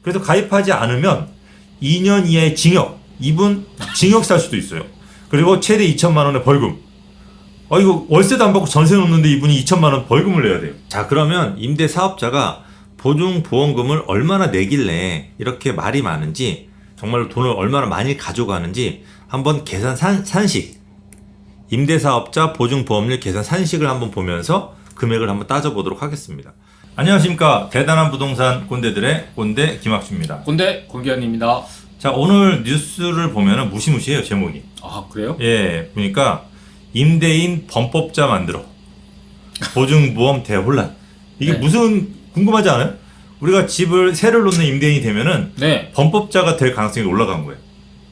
그래서 가입하지 않으면 2년 이하의 징역, 이분 징역 살 수도 있어요. 그리고 최대 2천만 원의 벌금. 이거 월세도 안 받고 전세 놓는데 이분이 2천만 원 벌금을 내야 돼요. 자, 그러면 임대 사업자가 보증보험금을 얼마나 내길래 이렇게 말이 많은지, 정말로 돈을 얼마나 많이 가져가는지 한번 계산 산식, 임대사업자 보증보험료 계산 산식을 한번 보면서 금액을 한번 따져보도록 하겠습니다. 안녕하십니까. 대단한 부동산 꼰대들의 꼰대 김학주입니다. 꼰대 권기현입니다. 자, 오늘 뉴스를 보면은 무시무시해요, 제목이. 아, 그래요? 예, 보니까 임대인 범법자 만들어 보증보험 대혼란. 이게 네. 무슨, 궁금하지 않아요? 우리가 집을 세를 놓는 임대인이 되면은 네. 범법자가 될 가능성이 올라간 거예요.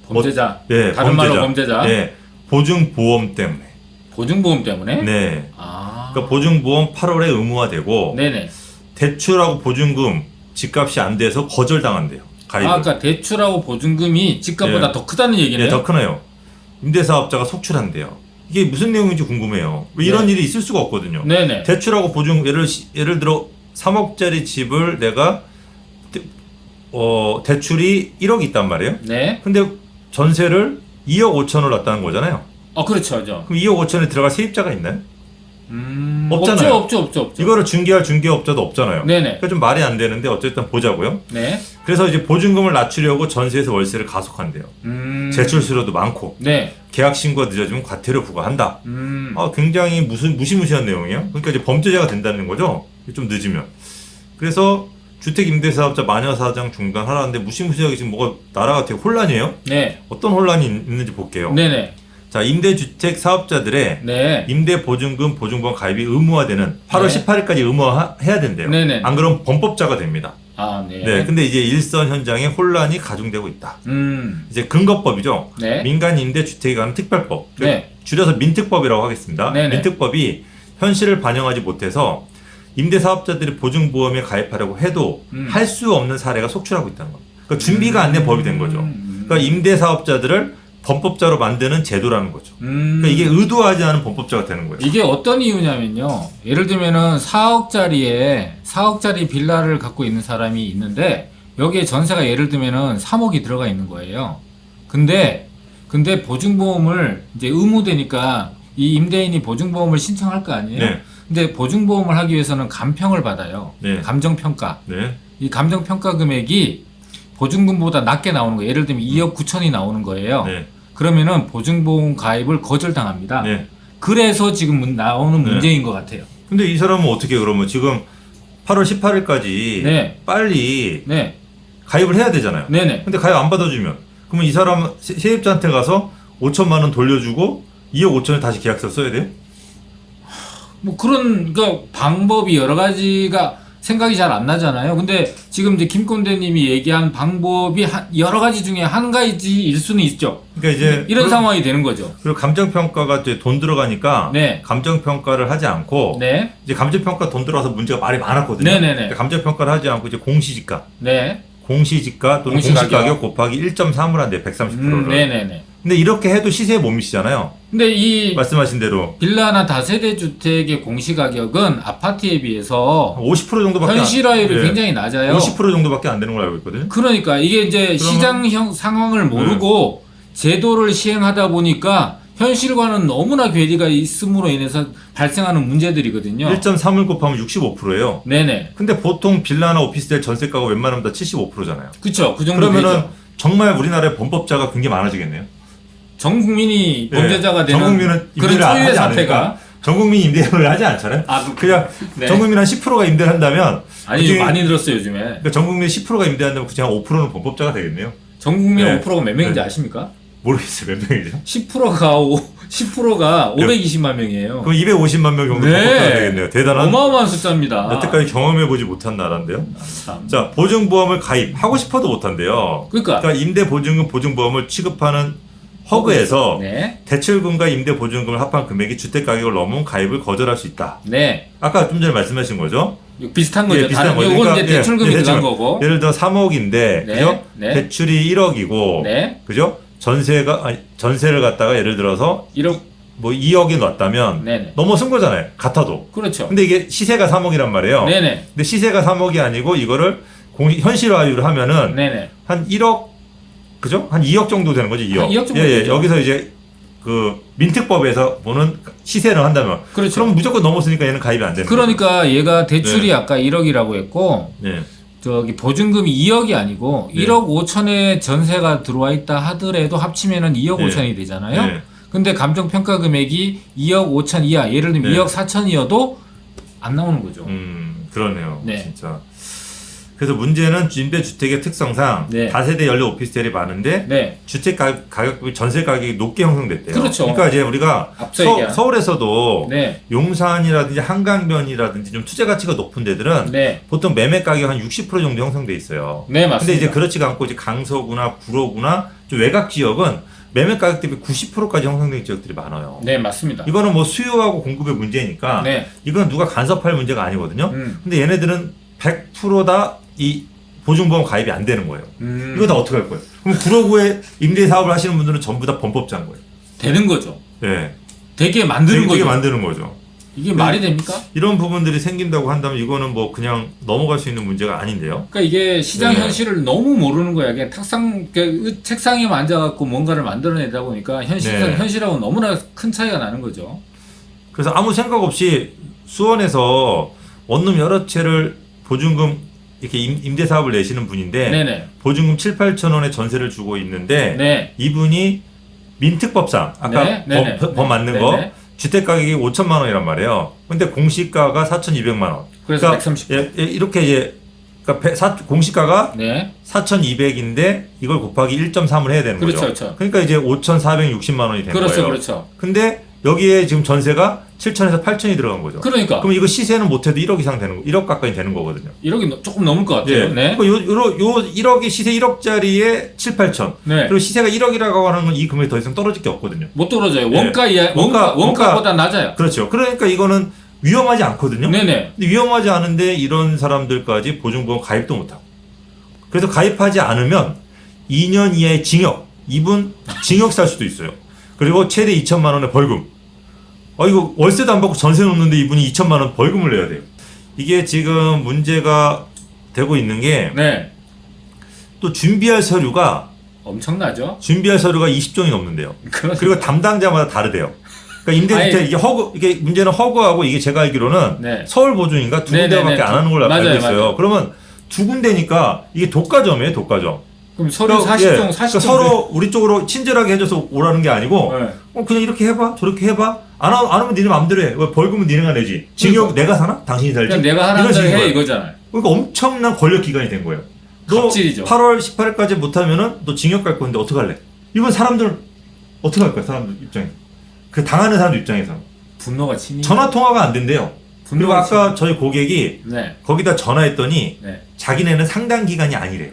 범죄자. 예, 다른 말로 범죄자. 예, 보증보험 때문에. 보증보험 때문에? 네. 아. 그러니까 보증보험 8월에 의무화되고, 네네. 대출하고 보증금 집값이 안 돼서 거절당한대요. 가입을. 그러니까 대출하고 보증금이 집값보다 예. 더 크다는 얘기네요. 예, 더 크네요. 임대사업자가 속출한대요. 이게 무슨 내용인지 궁금해요. 왜 이런 네. 일이 있을 수가 없거든요. 네네. 대출하고 보증, 예를 들어 3억짜리 집을 내가 대출이 1억이 있단 말이에요. 네. 근데 전세를 2억 5천을 놨다는 거잖아요. 그렇죠. 그럼 2억 5천에 들어갈 세입자가 있나요? 없잖아요. 없잖아요. 없죠. 이거를 중개할 중개업자도 없잖아요. 네네. 그러니까 좀 말이 안 되는데 어쨌든 보자고요. 네. 그래서 이제 보증금을 낮추려고 전세에서 월세를 가속한대요. 제출 수료도 많고, 네. 계약 신고가 늦어지면 과태료 부과한다. 음. 굉장히 무시무시한 내용이에요. 그러니까 이제 범죄자가 된다는 거죠. 좀 늦으면. 그래서 주택임대사업자 마녀사장 중단하라는데 무시무시하게 지금 뭐가 나라가 되게 혼란이에요. 네. 어떤 혼란이 있는지 볼게요. 네네. 자, 임대주택 사업자들의 네. 임대보증금, 보증보험 가입이 의무화되는 8월 네. 18일까지 의무화해야 된대요. 네네. 안 그러면 범법자가 됩니다. 아, 네. 네, 근데 이제 일선 현장에 혼란이 가중되고 있다. 이제 근거법이죠. 네. 민간 임대 주택에 관한 특별법. 네. 줄여서 민특법이라고 하겠습니다. 네네. 민특법이 현실을 반영하지 못해서 임대 사업자들이 보증보험에 가입하려고 해도 할 수 없는 사례가 속출하고 있다는 겁니다. 그러니까 준비가 안 된 법이 된 거죠. 그러니까 임대 사업자들을 범법자로 만드는 제도라는 거죠. 그러니까 이게 의도하지 않은 범법자가 되는 거예요. 이게 어떤 이유냐면요. 예를 들면은 4억짜리 빌라를 갖고 있는 사람이 있는데 여기에 전세가 예를 들면은 3억이 들어가 있는 거예요. 근데 보증보험을 이제 의무되니까 이 임대인이 보증보험을 신청할 거 아니에요? 네. 근데 보증보험을 하기 위해서는 감평을 받아요. 네. 감정평가. 네. 이 감정평가 금액이 보증금보다 낮게 나오는 거예요. 예를 들면 2억 9천이 나오는 거예요. 네. 그러면은 보증보험 가입을 거절당합니다. 네. 그래서 지금 나오는 문제인 것 같아요. 근데 이 사람은 어떻게 그러면 지금 8월 18일까지 네. 빨리 네. 가입을 해야 되잖아요. 네네. 근데 가입 안 받아주면 그러면 이 사람 세입자한테 가서 5천만 원 돌려주고 2억 5천을 다시 계약서 써야 돼요? 뭐 그러니까 방법이 여러 가지가 생각이 잘 안 나잖아요. 근데 지금 이제 김꼰대님이 얘기한 방법이 여러 가지 중에 한 가지일 수는 있죠. 그러니까 이제 이런 상황이 되는 거죠. 그리고 감정평가가 이제 돈 들어가니까 네. 감정평가를 하지 않고 네. 이제 감정평가 돈 들어가서 문제가 말이 많았거든요. 네네네. 그러니까 감정평가를 하지 않고 이제 공시지가 네. 또는 공시가격. 공시가격 곱하기 1.3을 한대 130%를. 네네네. 근데 이렇게 해도 시세에 못 미치잖아요. 근데 이 말씀하신 대로 빌라나 다세대 주택의 공시가격은 아파트에 비해서 50% 정도밖에 현실화율이 예. 굉장히 낮아요. 50% 정도밖에 안 되는 걸로 알고 있거든요. 그러니까 이게 이제 그러면- 시장 상황을 모르고 제도를 시행하다 보니까 현실과는 너무나 괴리가 있음으로 인해서 발생하는 문제들이거든요. 1.3을 곱하면 65%예요. 네네. 근데 보통 빌라나 오피스텔 전세가가 웬만하면 다 75%잖아요. 그쵸. 그 정도 그러면은 되죠. 정말 우리나라에 범법자가 굉장히 많아지겠네요. 전 국민이 예. 범죄자가 되는 전 국민은 그런 임대를 초유의 하지 사태가 않으니까. 전 국민 임대를 하지 않잖아요. 그냥 네. 전 국민 한 10%가 임대를 한다면 아니 그중에- 많이 들었어요 요즘에. 그러니까 전 국민 10%가 임대한다면 그중 한 5%는 범법자가 되겠네요. 전 국민 네. 5%가 몇 명인지 네. 아십니까? 모르겠어요. 몇 명이죠? 10%가 520만 명이에요. 그럼 250만 명 정도 네. 범법자가 되겠네요. 대단한. 어마어마한 숫자입니다. 여태까지 경험해보지 못한 나라인데요. 참. 자, 보증보험을 가입하고 싶어도 못한대요. 그러니까 임대보증금, 보증보험을 취급하는 허그에서 네. 대출금과 임대보증금을 합한 금액이 주택가격을 넘은 가입을 거절할 수 있다. 네. 아까 좀 전에 말씀하신 거죠? 이거 비슷한 거죠. 예, 비슷한 다른 거죠. 이건 그러니까, 이제 대출금이 예, 들어간 대출. 거고. 예를 들어 3억인데, 네, 그죠? 네. 대출이 1억이고, 네. 그죠? 전세를 갖다가 예를 들어서 1억. 뭐 2억에 놨다면 네네. 넘어선 거잖아요. 같아도. 그렇죠. 근데 이게 시세가 3억이란 말이에요. 네네. 근데 시세가 3억이 아니고 이거를 현실화율을 하면은 네네. 한 1억, 그죠? 한 2억 정도 되는 거죠, 2억. 한 2억 정도 예, 예. 되죠. 여기서 이제 그 민특법에서 보는 시세를 한다면. 그렇죠. 그럼 무조건 넘었으니까 얘는 가입이 안 되는 그러니까 얘가 대출이 네. 아까 1억이라고 했고, 거죠. 예. 저기 보증금이 2억이 아니고 네. 1억 5천에 전세가 들어와 있다 하더라도 합치면은 2억 네. 5천이 되잖아요. 네. 근데 감정평가 금액이 2억 5천 이하, 예를 들면 네. 2억 4천이어도 안 나오는 거죠. 그러네요. 네. 진짜. 그래서 문제는 임대주택의 특성상 네. 다세대 연료 오피스텔이 많은데 네. 주택 가격이 전세 가격이 높게 형성됐대요. 그렇죠. 그러니까 이제 우리가 앞서 얘기한. 서울에서도 네. 용산이라든지 한강변이라든지 좀 투자 가치가 높은 데들은 네. 보통 매매 가격 한 60% 정도 형성돼 있어요. 네, 맞습니다. 근데 이제 그렇지가 않고 이제 강서구나 구로구나 좀 외곽 지역은 매매 가격 대비 90%까지 형성된 지역들이 많아요. 네, 맞습니다. 이거는 뭐 수요하고 공급의 문제니까 네. 이건 누가 간섭할 문제가 아니거든요. 음. 근데 얘네들은 100%다 이 보증보험 가입이 안 되는 거예요. 이거 다 어떻게 할 거예요? 그럼 구로구에 임대 사업을 하시는 분들은 전부 다 범법자인 거예요. 되는 거죠. 네. 되게 만드는 되게 거죠. 만드는 거죠. 이게 말이 됩니까? 이런 부분들이 생긴다고 한다면 이거는 뭐 그냥 넘어갈 수 있는 문제가 아닌데요. 그러니까 이게 시장 네. 현실을 너무 모르는 거야. 그냥 책상에 앉아갖고 뭔가를 만들어내다 보니까 네. 현실하고 너무나 큰 차이가 나는 거죠. 그래서 아무 생각 없이 수원에서 원룸 여러 채를 보증금 이렇게 임대 사업을 내시는 분인데 네네. 보증금 7, 8천 원에 전세를 주고 있는데 네. 이분이 민특법상 아까 네, 네네. 법 맞는 네네. 거 주택 가격이 5천만 원이란 말이에요. 근데 공시가가 4,200만 원. 그래서 그러니까 130%. 이렇게 이제 그러니까 공시가가 네. 4,200인데 이걸 곱하기 1.3을 해야 되는 그렇죠, 거죠. 그렇죠. 그러니까 이제 5,460만 원이 된 그렇죠, 거예요. 그렇죠. 근데 여기에 지금 전세가 7천에서 8천이 들어간 거죠. 그러니까 그럼 이거 시세는 못해도 1억 이상 되는 거, 1억 가까이 되는 거거든요. 1억이 조금 넘을 것 같아요. 예. 네. 그러니까 요 1억이 시세 1억짜리에 7, 8천. 네. 그리고 시세가 1억이라고 하는 건 이 금액이 더 이상 떨어질 게 없거든요. 못 떨어져요. 네. 원가 이하, 원가보다 낮아요. 그렇죠. 그러니까 이거는 위험하지 않거든요. 네네. 근데 위험하지 않은데 이런 사람들까지 보증보험 가입도 못하고. 그래서 가입하지 않으면 2년 이하의 징역, 이분 징역 살 수도 있어요. 그리고 최대 2천만 원의 벌금. 이거 월세도 안 받고 전세 놓는데 이분이 2천만 원 벌금을 내야 돼요. 이게 지금 문제가 되고 있는 게 또 네. 준비할 서류가 엄청나죠? 20종이 넘는데요. 그리고 담당자마다 다르대요. 그러니까 임대주택 아니, 이게 문제는 허그하고 이게 제가 알기로는 네. 서울 보증인가 두 군데밖에 네네네. 안 하는 걸로 맞아요, 알고 있어요. 맞아요. 그러면 두 군데니까 이게 독과점이에요, 독과점. 그럼 서류 그러니까 40종, 예, 40종. 그러니까 서로 우리 쪽으로 친절하게 해줘서 오라는 게 아니고 네. 그냥 이렇게 해봐, 저렇게 해봐. 안 하면 니네 마음대로 해. 왜 벌금은 니네가 내지. 징역 내가 사나? 당신이 살지. 그냥 내가 하라는 이런 대로 식인 해 거예요. 이거잖아요. 그러니까 엄청난 권력 기간이 된 거예요. 너 갑질이죠. 8월 18일까지 못하면은 너 징역 갈 건데 어떡할래? 이건 사람들 어떻게 할 거야? 사람들 입장에. 그 당하는 사람들 입장에서 분노가 치니. 전화 통화가 안 된대요. 그리고 분노가 아까 저희 고객이 네. 거기다 전화했더니 네. 자기네는 상당 기간이 아니래요.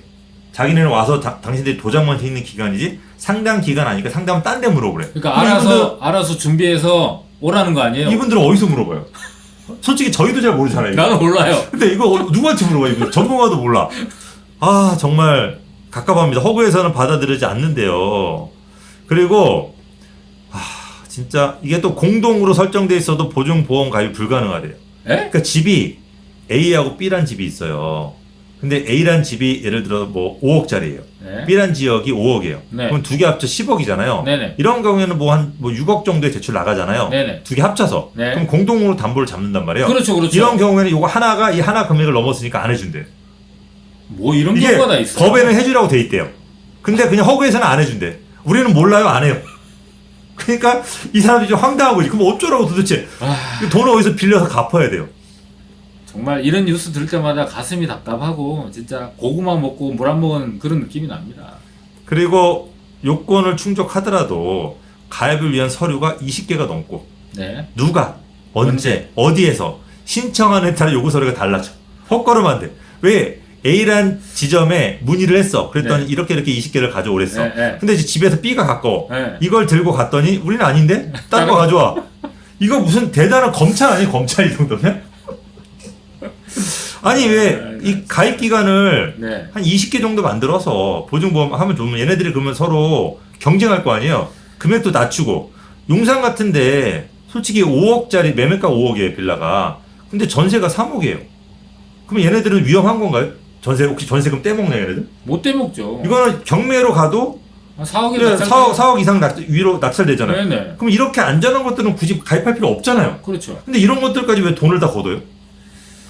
자기네는 와서 당신들이 도장만 돼 있는 기간이지 상당 기간 아니니까 상담은 딴 데 물어보래. 그러니까 알아서 준비해서 오라는 거 아니에요? 이분들은 어디서 물어봐요? 솔직히 저희도 잘 모르잖아요. 나는 몰라요. 근데 이거 누구한테 물어봐? 이거 전문가도 몰라. 아 정말 갑갑합니다. 허구에서는 받아들이지 않는데요. 그리고 진짜 이게 또 공동으로 설정돼 있어도 보증보험 가입 불가능하대요. 에? 그러니까 집이 A하고 B란 집이 있어요. 근데 A란 집이 예를 들어 뭐 5억짜리예요. 네. B란 지역이 5억이에요. 네. 그럼 두 개 합쳐 10억이잖아요. 네네. 이런 경우에는 뭐 한 6억 정도의 대출 나가잖아요. 네네. 두 개 합쳐서. 네. 그럼 공동으로 담보를 잡는단 말이에요. 그렇죠, 그렇죠. 이런 경우에는 이거 하나가 이 하나 금액을 넘었으니까 안 해준대. 뭐 이런 이게 경우가 다 있어. 법에는 해주라고 돼 있대요. 근데 그냥 허구에서는 안 해준대. 우리는 몰라요, 안 해요. 그러니까 이 사람들이 좀 황당한 거지. 그럼 어쩌라고 도대체. 돈을 어디서 빌려서 갚아야 돼요. 정말 이런 뉴스 들을 때마다 가슴이 답답하고 진짜 고구마 먹고 물 안 먹은 그런 느낌이 납니다. 그리고 요건을 충족하더라도 가입을 위한 서류가 20개가 넘고 네. 누가 언제 어디에서 신청하는 따라 요구 서류가 달라져. 헛걸음 안 돼. 왜 A란 지점에 문의를 했어. 그랬더니 네. 이렇게 20개를 가져오랬어. 네, 네. 근데 이제 집에서 B가 가까워. 네. 이걸 들고 갔더니 우리는 아닌데? 딴 거 가져와. 이거 무슨 대단한 검찰 아니에요? 검찰 이 정도면? 아니 왜 이 가입 기간을 네. 한 20개 정도 만들어서 보증보험 하면 좋으면 얘네들이 그러면 서로 경쟁할 거 아니에요. 금액도 낮추고 용산 같은데 솔직히 5억짜리 매매가 5억이에요 빌라가. 근데 전세가 3억이에요. 그럼 얘네들은 위험한 건가요? 전세 혹시 전세금 떼먹냐 얘네들? 못 떼먹죠. 이거는 경매로 가도 4억에 예, 4억 이상 위로 낙찰되잖아요. 네네. 그럼 이렇게 안전한 것들은 굳이 가입할 필요 없잖아요. 그렇죠. 근데 이런 것들까지 왜 돈을 다 걷어요?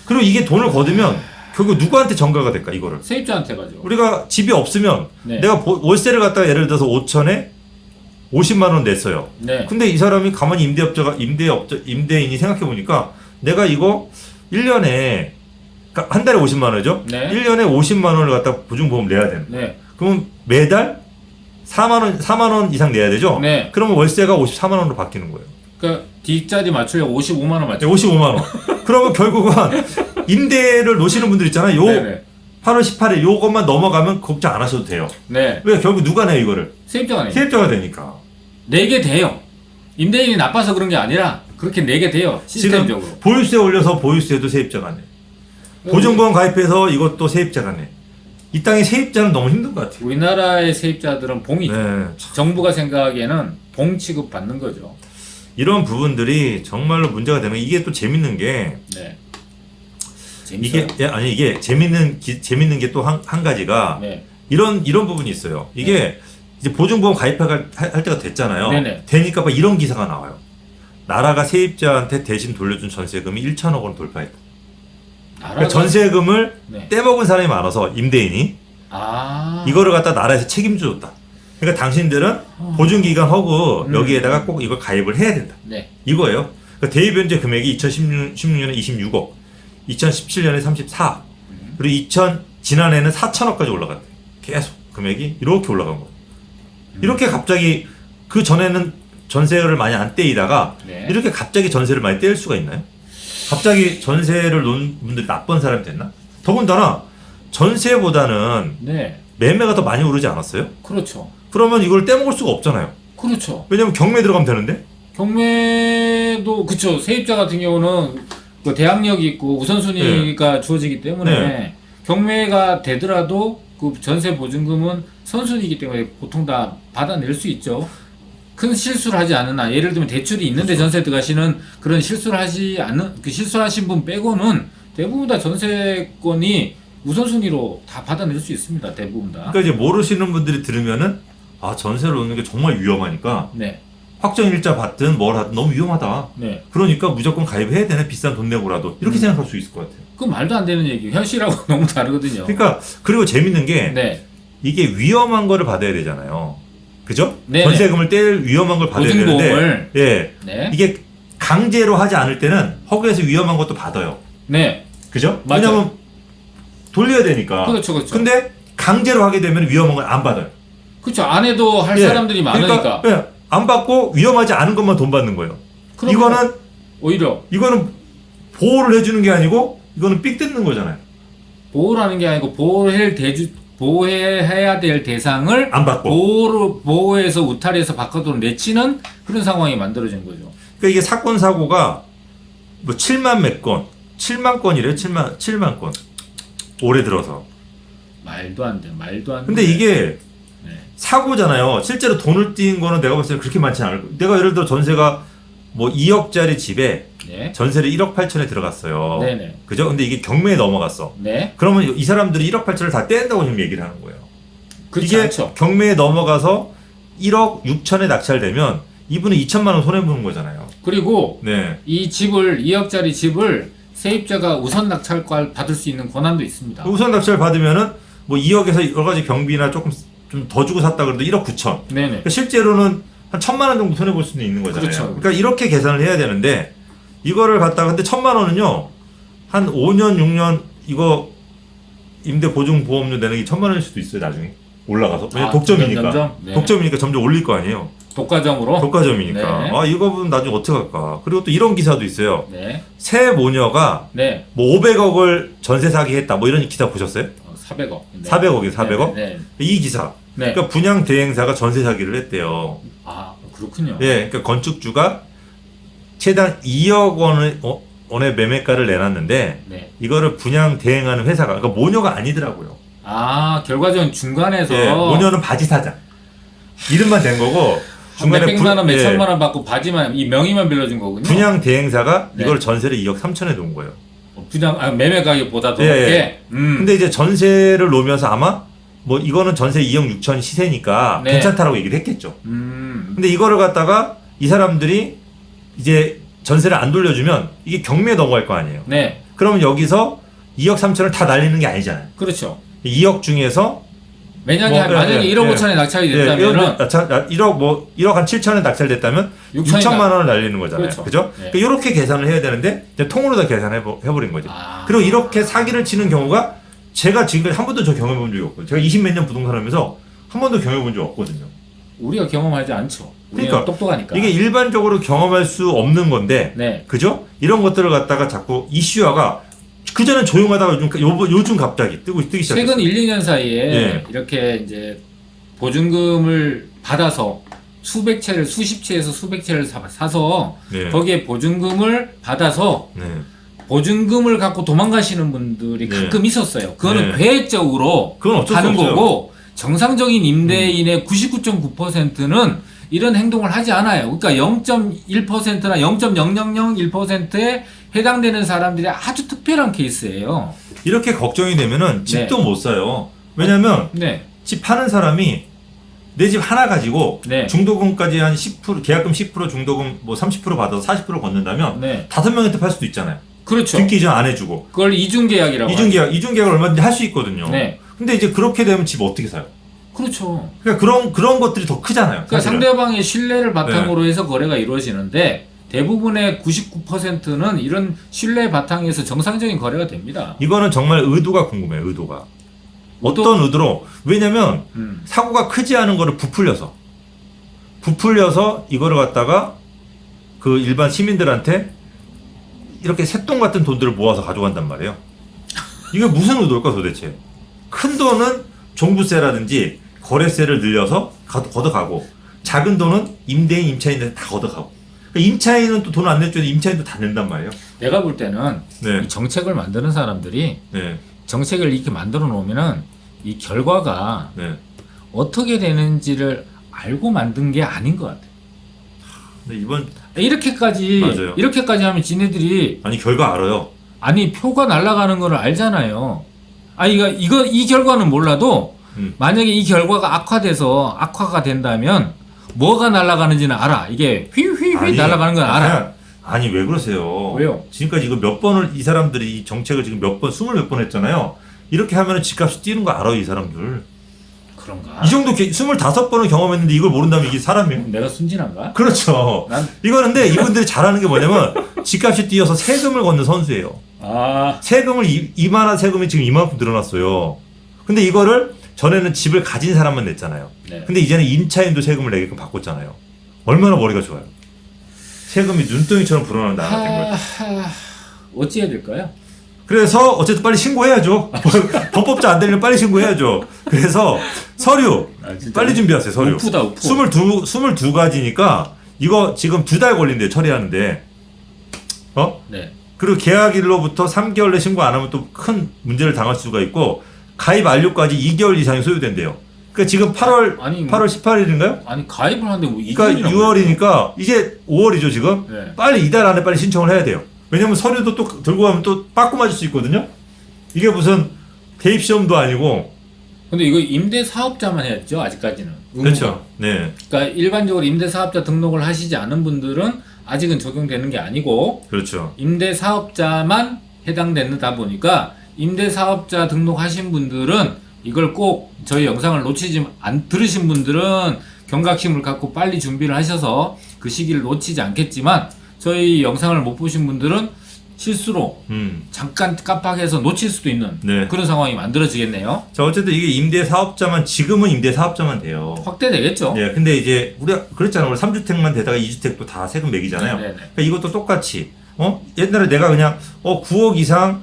그리고 이게 돈을 걷으면 결국 누구한테 전가가 될까 이거를? 세입자한테 가죠. 우리가 집이 없으면 네. 내가 월세를 갖다가 예를 들어서 5천에 50만 원 냈어요. 네. 근데 이 사람이 가만히 임대인이 생각해 보니까 내가 이거 1년에 그러니까 한 달에 50만 원이죠. 네. 1년에 50만 원을 갖다 보증보험 내야 되는. 네. 그럼 매달 4만 원 이상 내야 되죠. 네. 그러면 월세가 54만 원으로 바뀌는 거예요. 그러니까 뒷자리 맞추려고 55만 원 네, 맞죠. 55만 원. 그러면 결국은 임대를 놓으시는 분들 있잖아요. 요 네네. 8월 18일 요것만 넘어가면 걱정 안 하셔도 돼요. 네. 왜 결국 누가 내요 이거를? 세입자가 내요. 세입자가 되니까. 내게 돼요. 임대인이 나빠서 그런 게 아니라 그렇게 내게 돼요. 시스템적으로. 지금 보유세 올려서 보유세도 세입자가 내. 보증보험 가입해서 이것도 세입자가 내. 이 땅의 세입자는 너무 힘든 것 같아요. 우리나라의 세입자들은 봉이죠. 네. 정부가 생각하기에는 봉 취급 받는 거죠. 이런 부분들이 정말로 문제가 되는 이게 또 재밌는 게 네. 이게 재밌어요. 아니 이게 재밌는 게 또 한 가지가 네. 이런 부분이 있어요. 이게 이제 보증보험 할 때가 됐잖아요. 네네. 되니까 막 이런 기사가 나와요. 나라가 세입자한테 대신 돌려준 전세금이 1천억 원 돌파했다. 그러니까 전세금을 네. 떼먹은 사람이 많아서 임대인이 이거를 갖다 나라에서 책임져줬다. 그러니까 당신들은 보증기간 허구 여기에다가 꼭 이걸 가입을 해야 된다. 네. 이거예요. 그러니까 대입 변제 금액이 2016년에 26억, 2017년에 34, 그리고 지난해는 4천억까지 올라갔대. 계속 금액이 이렇게 올라간 거예요. 이렇게 갑자기 그 전에는 전세를 많이 안 떼이다가 네. 이렇게 갑자기 전세를 많이 떼일 수가 있나요? 갑자기 전세를 놓은 분들이 나쁜 사람이 됐나? 더군다나 전세보다는 네. 매매가 더 많이 오르지 않았어요? 그렇죠. 그러면 이걸 떼먹을 수가 없잖아요. 그렇죠. 왜냐면 경매 들어가면 되는데? 경매도 그쵸. 세입자 같은 경우는 그 대항력이 있고 우선순위가 주어지기 때문에 네. 경매가 되더라도 그 전세 보증금은 선순위이기 때문에 보통 다 받아낼 수 있죠. 큰 실수를 하지 않은 한, 예를 들면 대출이 있는데 그렇죠. 전세 들어가시는 그런 실수를 하지 않는 그 실수하신 분 빼고는 대부분 다 전세권이 우선순위로 다 받아낼 수 있습니다. 대부분 다. 그러니까 이제 모르시는 분들이 들으면은 전세를 놓는 게 정말 위험하니까 네. 확정일자 받든 뭘 하든 너무 위험하다. 네. 그러니까 무조건 가입해야 되네. 비싼 돈 내고라도. 이렇게 생각할 수 있을 것 같아요. 그 말도 안 되는 얘기. 현실하고 너무 다르거든요. 그러니까 그리고 재밌는 게 네. 이게 위험한 거를 받아야 되잖아요. 그죠? 네네. 전세금을 뗄 위험한 걸 받아야 되는데 보증보험을. 예. 네. 이게 강제로 하지 않을 때는 허구에서 위험한 것도 받아요. 네. 그죠? 맞아요. 왜냐면 돌려야 되니까. 그렇죠, 그렇죠. 근데 강제로 하게 되면 위험한 걸 안 받아요. 그렇죠. 안 해도 할 예. 사람들이 많으니까. 그러니까, 예. 안 받고 위험하지 않은 것만 돈 받는 거예요. 그러면 오히려 이거는 보호를 해주는 게 아니고 이거는 삑 뜯는 거잖아요. 보호라는 게 아니고 보호해야 될 대상을 안 받고. 보호해서 우탈해서 바깥으로 내치는 그런 상황이 만들어진 거죠. 그러니까 이게 사건 사고가 뭐 7만 몇 건, 7만 건이래요. 7만 건. 올해 들어서. 말도 안 돼. 말도 안 돼. 근데 이게 네. 사고잖아요. 실제로 돈을 띈 거는 내가 봤을 때 그렇게 많지 않을 거예요. 내가 예를 들어 전세가 뭐 2억짜리 집에 네. 전세를 1억 8천에 들어갔어요. 네네. 그죠? 근데 이게 경매에 넘어갔어. 네. 그러면 이 사람들이 1억 8천을 다 뗀다고 지금 얘기를 하는 거예요. 그렇지 이게 않죠. 경매에 넘어가서 1억 6천에 낙찰되면 이분은 2천만 원 손해보는 거잖아요. 그리고 네. 이 집을 2억짜리 집을 세입자가 우선 낙찰권 받을 수 있는 권한도 있습니다. 우선 낙찰 받으면은 뭐 2억에서 여러 가지 경비나 조금 좀 더 주고 샀다 그래도 1억 9천. 네네. 그러니까 실제로는 한 1,000만 원 정도 손해 볼 수는 있는 거잖아요. 그렇죠. 그러니까 이렇게 계산을 해야 되는데 이거를 갖다가 근데 1,000만 원은요 한 5년 6년 이거 임대 보증 보험료 내는 게 1,000만 원일 수도 있어요 나중에 올라가서. 왜냐 독점이니까. 점점? 네. 독점이니까 점점 올릴 거 아니에요. 독과점으로. 독과점이니까. 네. 이거 보면 나중에 어떻게 할까. 그리고 또 이런 기사도 있어요. 네. 새 모녀가 네. 뭐 500억을 전세 사기 했다. 뭐 이런 기사 보셨어요? 400억. 네. 400억이요, 400억? 네. 이 기사. 네. 그러니까 분양 대행사가 전세 사기를 했대요. 아, 그렇군요. 예, 그러니까 건축주가 최단 2억 원의 매매가를 내놨는데 네. 이거를 분양 대행하는 회사가 그러니까 모녀가 아니더라고요. 아, 결과적으로 중간에서 예, 모녀는 바지 사장. 이름만 된 거고 중간에 몇백만 원, 예, 몇천만 원 받고 바지만 이 명의만 빌려준 거군요. 분양 대행사가 네. 이걸 전세를 2억 3천에 놓은 거예요. 분양 매매 가격보다도 예, 높게. 근데 이제 전세를 놓으면서 아마 뭐 이거는 전세 2억 6천 시세니까 네. 괜찮다라고 얘기를 했겠죠. 근데 이거를 갖다가 이 사람들이 이제 전세를 안 돌려주면 이게 경매에 넘어갈 거 아니에요. 네. 그러면 여기서 2억 3천을 다 날리는 게 아니잖아요. 그렇죠. 2억 중에서 만약에 1억 5천에 낙찰이 됐다면은 1억 한 7천에 낙찰됐다면 6천만 원을 날리는 거잖아요. 그렇죠. 그죠? 네. 그러니까 이렇게 계산을 해야 되는데 이제 통으로 다 계산해버린 거죠. 아. 그리고 이렇게 사기를 치는 경우가 제가 지금까지 한 번도 저 경험해본 적이 없거든요. 제가 20몇 년 부동산 하면서 한 번도 경험해본 적 없거든요. 우리가 경험하지 않죠. 우리가 그러니까 똑똑하니까. 이게 일반적으로 경험할 수 없는 건데, 네. 그죠? 이런 것들을 갖다가 자꾸 이슈화가 그전엔 조용하다가 요즘 갑자기 뜨기 시작했어요. 최근 1, 2년 사이에 네. 이렇게 이제 보증금을 받아서 수십 채에서 수백 채를 사서 네. 거기에 보증금을 받아서 네. 보증금을 갖고 도망가시는 분들이 네. 가끔 있었어요. 그거는 네. 계획적으로 그건 어쩔 수 하는 없어요. 거고 정상적인 임대인의 99.9%는 이런 행동을 하지 않아요. 그러니까 0.1%나 0.0001%에 해당되는 사람들이 아주 특별한 케이스예요. 이렇게 걱정이 되면은 집도 네. 못 사요. 왜냐면 네. 집 파는 사람이 내 집 하나 가지고 네. 중도금까지 한 10%, 계약금 10%, 중도금 뭐 30% 받아서 40% 걷는다면 네. 5명한테 팔 수도 있잖아요. 그렇죠. 등기 이전 안 해주고. 그걸 이중계약이라고 하죠. 이중계약을 얼마든지 할 수 있거든요. 네. 근데 이제 그렇게 되면 집 어떻게 사요? 그렇죠. 그러니까 그런 것들이 더 크잖아요. 그러니까 사실은. 상대방의 신뢰를 바탕으로 해서 거래가 이루어지는데 대부분의 99%는 이런 신뢰 바탕에서 정상적인 거래가 됩니다. 이거는 정말 의도가 궁금해요. 의도가. 어떤 의도로? 왜냐면 사고가 크지 않은 거를 부풀려서 이거를 갖다가 그 일반 시민들한테 이렇게 새똥 같은 돈들을 모아서 가져간단 말이에요. 이게 무슨 의도일까 도대체? 큰 돈은 종부세라든지 거래세를 늘려서 걷어가고 작은 돈은 임대인, 임차인한테 다 걷어가고. 그러니까 임차인은 또 돈을 안 낼 줄 임차인도 다 낸단 말이에요. 내가 볼 때는 네. 이 정책을 만드는 사람들이 네. 정책을 이렇게 만들어 놓으면은 이 결과가 네. 어떻게 되는지를 알고 만든 게 아닌 것 같아요. 근데 이번 맞아요. 이렇게까지 하면 지네들이 아니 결과 알아요. 아니 표가 날아가는 거를 알잖아요. 이 결과는 몰라도 만약에 이 결과가 악화가 된다면 뭐가 날아가는지는 알아. 이게 휘휘휘 날아가는 건 알아. 아니 왜 그러세요? 왜요? 지금까지 이거 몇 번을 이 사람들이 이 정책을 지금 몇 번, 20몇 번 했잖아요. 이렇게 하면은 집값이 뛰는 거 알아요, 이 사람들. 그런가? 이 정도 25번을 경험했는데 이걸 모른다면 이게 사람이에요? 내가 순진한가? 그렇죠. 이거는데 이분들이 잘하는 게 뭐냐면 집값이 뛰어서 세금을 걷는 선수예요. 세금을 이만한 세금이 지금 이만큼 늘어났어요. 근데 이거를 전에는 집을 가진 사람만 냈잖아요. 네. 근데 이제는 임차인도 세금을 내게끔 바꿨잖아요. 얼마나 머리가 좋아요. 세금이 눈덩이처럼 불어나는 나라 된 거죠. 어찌해야 될까요? 그래서 어쨌든 빨리 신고해야죠. 범법자 안 되면 빨리 신고해야죠. 그래서 서류 빨리 준비하세요. 서류. 우프다, 우프. 22가지니까 이거 지금 2달 걸린대요. 처리하는데. 네. 그리고 계약일로부터 3개월 내 신고 안 하면 또 큰 문제를 당할 수가 있고 가입 완료까지 2개월 이상이 소요된대요. 그러니까 지금 8월 18일인가요? 아니 가입을 하는데 뭐 그러니까 6월이니까 이제 5월이죠 지금. 네. 빨리 이달 안에 빨리 신청을 해야 돼요. 왜냐면 서류도 또 들고 가면 또 빠꾸 맞을 수 있거든요. 이게 무슨 대입 시험도 아니고. 근데 이거 임대 사업자만 해야죠 아직까지는. 그렇죠. 네. 그러니까 일반적으로 임대 사업자 등록을 하시지 않은 분들은 아직은 적용되는 게 아니고. 그렇죠. 임대 사업자만 해당된다 보니까 임대 사업자 등록하신 분들은 이걸 꼭 저희 영상을 들으신 분들은 경각심을 갖고 빨리 준비를 하셔서 그 시기를 놓치지 않겠지만 저희 영상을 못 보신 분들은 실수로 잠깐 깜빡해서 놓칠 수도 있는 네. 그런 상황이 만들어지겠네요. 자, 어쨌든 이게 임대 사업자만 지금은 임대 사업자만 돼요. 확대되겠죠. 네. 근데 이제 우리가 그랬잖아요. 우리 3주택만 되다가 2주택도 다 세금 매기잖아요. 네네네. 그러니까 이것도 똑같이 옛날에 내가 그냥 9억 이상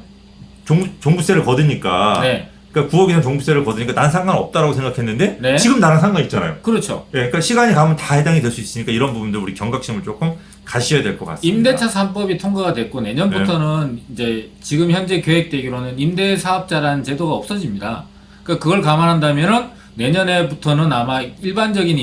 종부세를 거두니까 네. 그러니까 9억 이상 종부세를 거두니까 난 상관없다라고 생각했는데 네. 지금 나랑 상관 있잖아요. 그렇죠. 예, 그러니까 시간이 가면 다 해당이 될 수 있으니까 이런 부분들 우리 경각심을 조금 가셔야 될 것 같습니다. 임대차 3법이 통과가 됐고 내년부터는 이제 지금 현재 계획되기로는 임대 사업자라는 제도가 없어집니다. 그러니까 그걸 감안한다면은 내년에부터는 아마 일반적인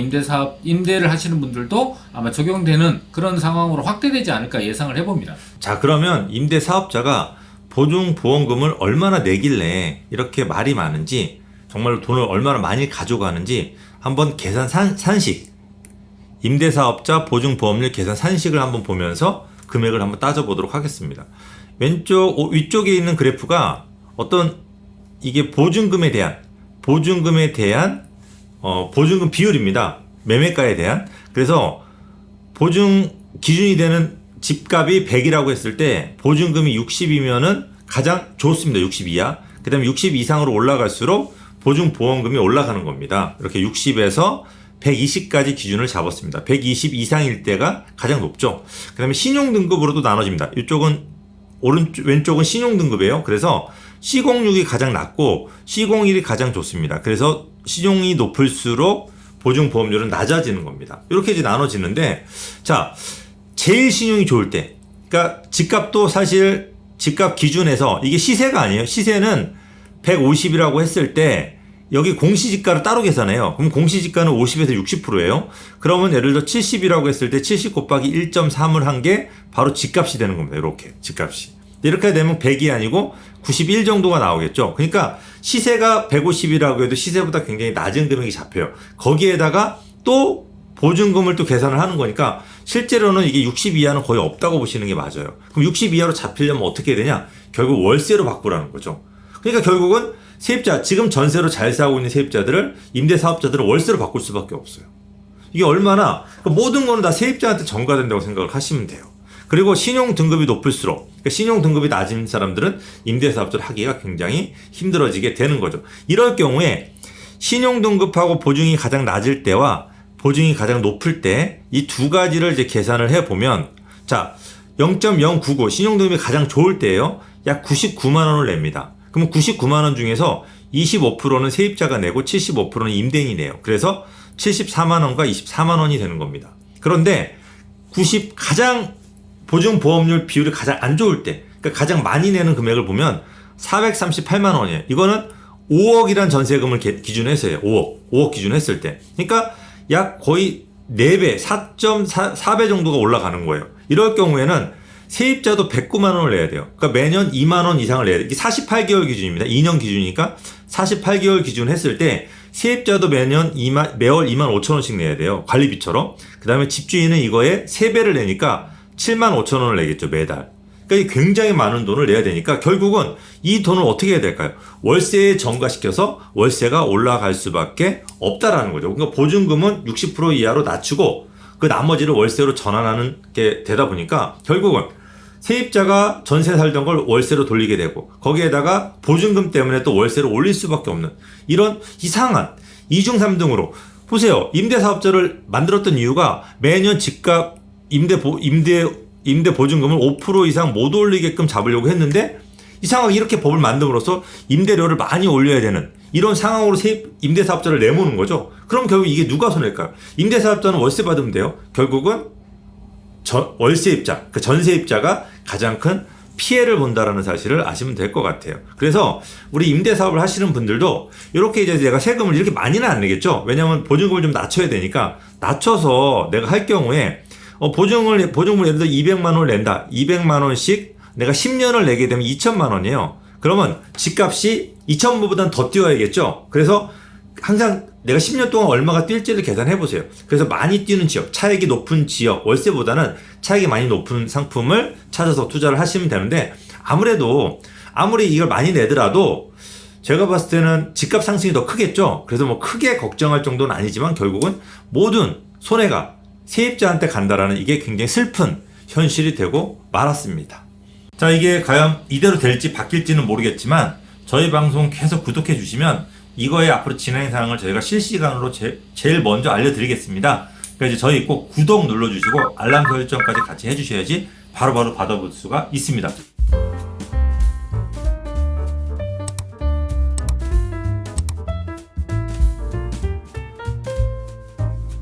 임대를 하시는 분들도 아마 적용되는 그런 상황으로 확대되지 않을까 예상을 해봅니다. 자, 그러면 임대 사업자가 보증보험금을 얼마나 내길래 이렇게 말이 많은지, 정말로 돈을 얼마나 많이 가져가는지 한번 계산 산식, 임대사업자 보증보험료 계산 산식을 한번 보면서 금액을 한번 따져보도록 하겠습니다. 위쪽에 있는 그래프가 어떤 이게 보증금에 대한 보증금 비율입니다. 매매가에 대한. 그래서 보증 기준이 되는 집값이 100이라고 했을 때 보증금이 60이면은 가장 좋습니다. 60 이하. 그 다음에 60 이상으로 올라갈수록 보증보험금이 올라가는 겁니다. 이렇게 60에서 120까지 기준을 잡았습니다. 120 이상일 때가 가장 높죠. 그 다음에 신용등급으로도 나눠집니다. 이쪽은 왼쪽은 신용등급이에요. 그래서 C06이 가장 낮고 C01이 가장 좋습니다. 그래서 신용이 높을수록 보증보험료는 낮아지는 겁니다. 이렇게 이제 나눠지는데, 자, 제일 신용이 좋을 때, 그러니까 집값도 사실 집값 기준에서 이게 시세가 아니에요. 시세는 150이라고 했을 때 여기 공시지가를 따로 계산해요. 그럼 공시지가는 50에서 60%예요. 그러면 예를 들어 70이라고 했을 때 70 곱하기 1.3을 한 게 바로 집값이 되는 겁니다. 이렇게 집값이. 이렇게 되면 100이 아니고 91 정도가 나오겠죠. 그러니까 시세가 150이라고 해도 시세보다 굉장히 낮은 금액이 잡혀요. 거기에다가 또 보증금을 또 계산을 하는 거니까 실제로는 이게 60 이하는 거의 없다고 보시는 게 맞아요. 그럼 60 이하로 잡히려면 어떻게 해야 되냐? 결국 월세로 바꾸라는 거죠. 그러니까 결국은 세입자, 지금 전세로 잘 사고 있는 세입자들을, 임대사업자들을 월세로 바꿀 수밖에 없어요. 이게 얼마나, 모든 거는 다 세입자한테 전가된다고 생각을 하시면 돼요. 그리고 신용 등급이 높을수록, 그러니까 신용 등급이 낮은 사람들은 임대사업자를 하기가 굉장히 힘들어지게 되는 거죠. 이럴 경우에 신용 등급하고 보증이 가장 낮을 때와 보증이 가장 높을 때 이 두 가지를 이제 계산을 해보면, 자, 0.099 신용 등급이 가장 좋을 때예요. 약 99만 원을 냅니다. 그럼 99만 원 중에서 25%는 세입자가 내고 75%는 임대인이 내요. 그래서 74만 원과 24만 원이 되는 겁니다. 그런데 가장 보증보험료 비율이 가장 안 좋을 때, 그러니까 가장 많이 내는 금액을 보면 438만 원이에요. 이거는 5억이란 전세금을 기준으로 했어요. 5억 기준으로 했을 때. 그러니까 약 거의 4배, 4.4배 정도가 올라가는 거예요. 이럴 경우에는 세입자도 109만 원을 내야 돼요. 그러니까 매년 2만 원 이상을 내야 돼요. 이게 48개월 기준입니다. 2년 기준이니까 48개월 기준 했을 때 세입자도 매월 2만 5천 원씩 내야 돼요. 관리비처럼. 그 다음에 집주인은 이거에 3배를 내니까 7만 5천 원을 내겠죠. 매달. 그러니까 굉장히 많은 돈을 내야 되니까 결국은 이 돈을 어떻게 해야 될까요? 월세에 전가시켜서 월세가 올라갈 수밖에 없다라는 거죠. 그러니까 보증금은 60% 이하로 낮추고 그 나머지를 월세로 전환하는 게 되다 보니까 결국은 세입자가 전세 살던 걸 월세로 돌리게 되고 거기에다가 보증금 때문에 또 월세를 올릴 수밖에 없는 이런 이상한 2중 3등으로 보세요. 임대사업자를 만들었던 이유가 매년 집값 임대 보증금을 5% 이상 못 올리게끔 잡으려고 했는데 이상하게 이렇게 법을 만듦으로써 임대료를 많이 올려야 되는 이런 상황으로 임대사업자를 내모는 거죠. 그럼 결국 이게 누가 손해일까요? 임대사업자는 월세 받으면 돼요. 결국은 월세입자, 그 전세입자가 가장 큰 피해를 본다라는 사실을 아시면 될 것 같아요. 그래서 우리 임대사업을 하시는 분들도 이렇게 이제 내가 세금을 이렇게 많이는 안 내겠죠. 왜냐하면 보증금을 좀 낮춰야 되니까 낮춰서 내가 할 경우에 보증을 예를 들어 200만 원을 낸다. 200만 원씩 내가 10년을 내게 되면 2천만 원이에요. 그러면 집값이 2천만보다는 더 뛰어야겠죠. 그래서 항상 내가 10년 동안 얼마가 뛸지를 계산해 보세요. 그래서 많이 뛰는 지역, 차익이 높은 지역, 월세보다는 차익이 많이 높은 상품을 찾아서 투자를 하시면 되는데 아무리 이걸 많이 내더라도 제가 봤을 때는 집값 상승이 더 크겠죠. 그래서 뭐 크게 걱정할 정도는 아니지만 결국은 모든 손해가 세입자한테 간다라는 이게 굉장히 슬픈 현실이 되고 말았습니다. 자, 이게 과연 이대로 될지 바뀔지는 모르겠지만 저희 방송 계속 구독해 주시면 이거의 앞으로 진행 사항을 저희가 실시간으로 제일 먼저 알려드리겠습니다. 그러니까 이제 저희 꼭 구독 눌러주시고 알람 설정까지 같이 해주셔야지 바로바로 받아볼 수가 있습니다.